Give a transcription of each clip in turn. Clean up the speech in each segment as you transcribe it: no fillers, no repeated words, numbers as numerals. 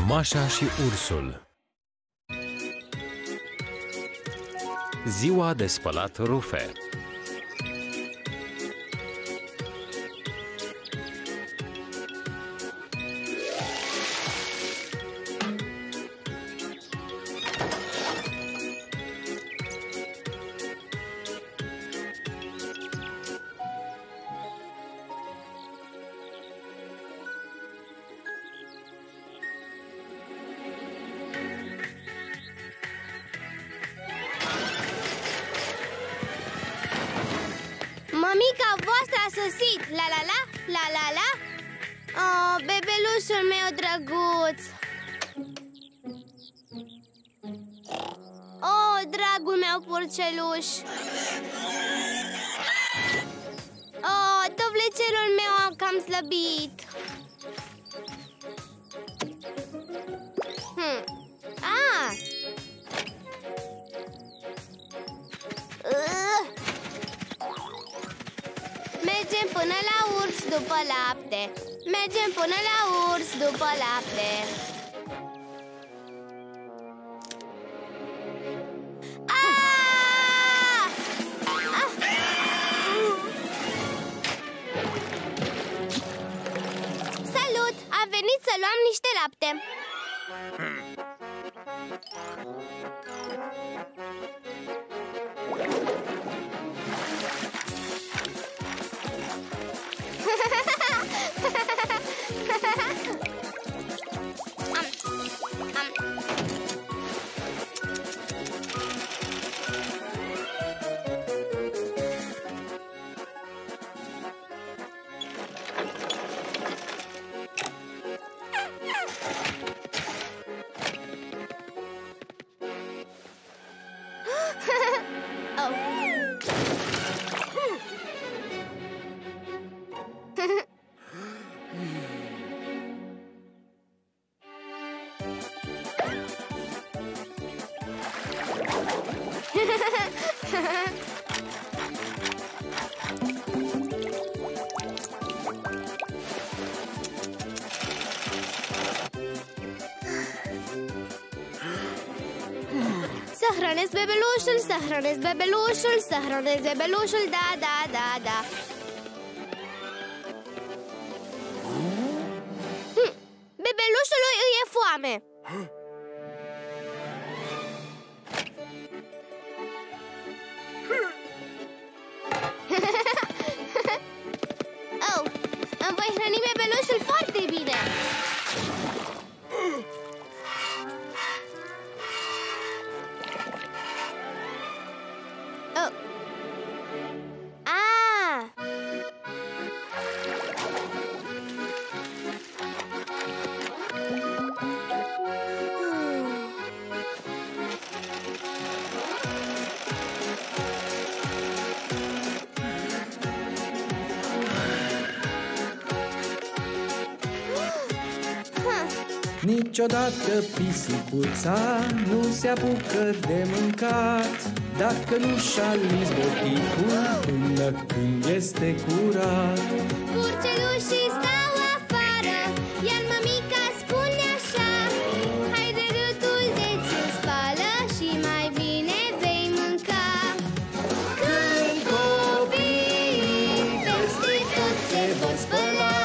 Mașa și ursul. Ziua de spălat rufe. Mămica voastră a sosit! La la la, la la la. Oh, bebelușul meu drăguț! Oh, dragul meu purceluș! Oh, dovlecelul meu a cam slăbit! Ah! Mergem până la urs după lapte. Mergem până la urs după lapte. Ah! Ah! Salut! Am venit să luăm niște lapte. Să hrănesc bebelușul, să hrănesc bebelușul, să hrănesc bebelușul, da, da, da, da. Bebelușului îi e foame. Oh, îmi voi hrăni bebelușul foarte bine. Oh. Ah! Niciodată pisicuța nu se apucă de mâncat dacă nu și-a lins boticul până când este curat. Purcelușii stau afară, iar mămica spune așa: hai de râtul de ți-l spală și mai bine vei mânca. Când copiii peste tot se vor spăla,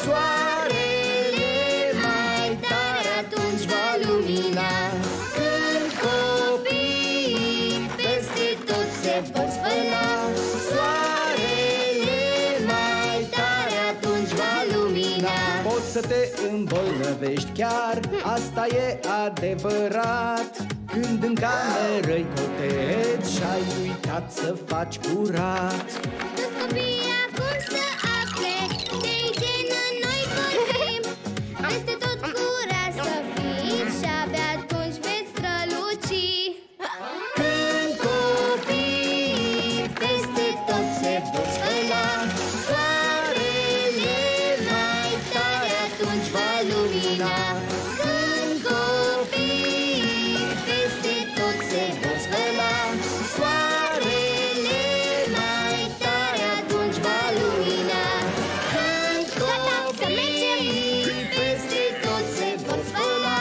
soarele mai tare atunci va lumina. Când copiii peste tot se vor spăla, soarele mai tare atunci va lumina. Poți să te îmbolnăvești chiar, asta e adevărat, când în cameră-i coteci și-ai uitat să faci curat. Toți copiii acum să afle de igienă noi vorbim. Peste tot curat să fii și abia atunci veți străluci. Când copiii peste tot se vor spăla, soarele mai tare atunci va lumina. Când copiii peste tot se vor spăla, soarele mai tare atunci va lumina. Când copiii peste tot se vor spăla,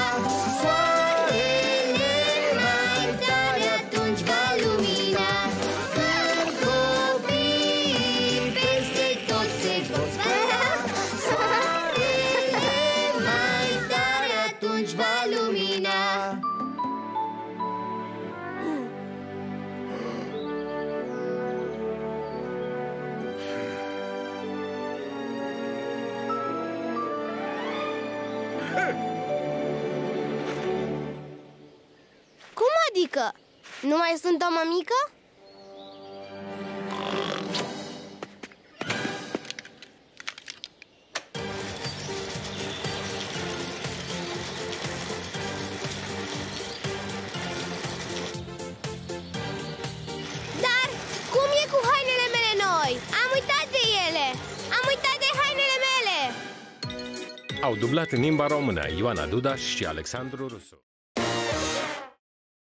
Cum adică? Nu mai sunt o mămică? Dar cum e cu hainele mele noi? Am uitat de ele! Am uitat de hainele mele! Au dublat în limba română Ioana Dudaș și Alexandru Rusu.